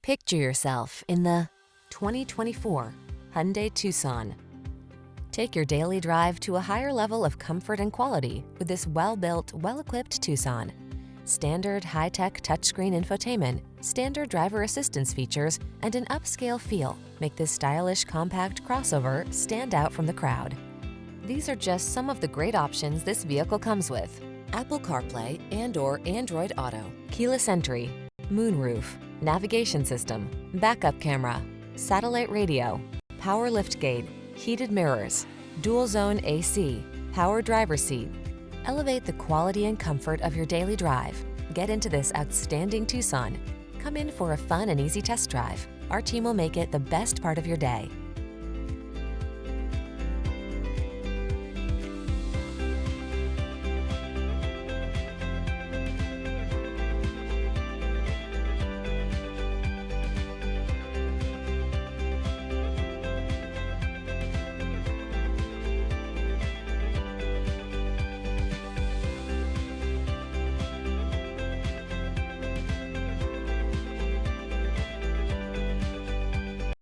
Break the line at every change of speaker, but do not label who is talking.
Picture yourself in the 2024 Hyundai Tucson. Take your daily drive to a higher level of comfort and quality with this well-built, well-equipped Tucson. Standard high-tech touchscreen infotainment, standard driver assistance features, and an upscale feel make this stylish compact crossover stand out from the crowd. These are just some of the great options this vehicle comes with: Apple CarPlay and/or Android Auto, keyless entry, moonroof, navigation system, backup camera, satellite radio, power liftgate, heated mirrors, dual zone AC, power driver seat. Elevate the quality and comfort of your daily drive. Get into this outstanding Tucson. Come in for a fun and easy test drive. Our team will make it the best part of your day.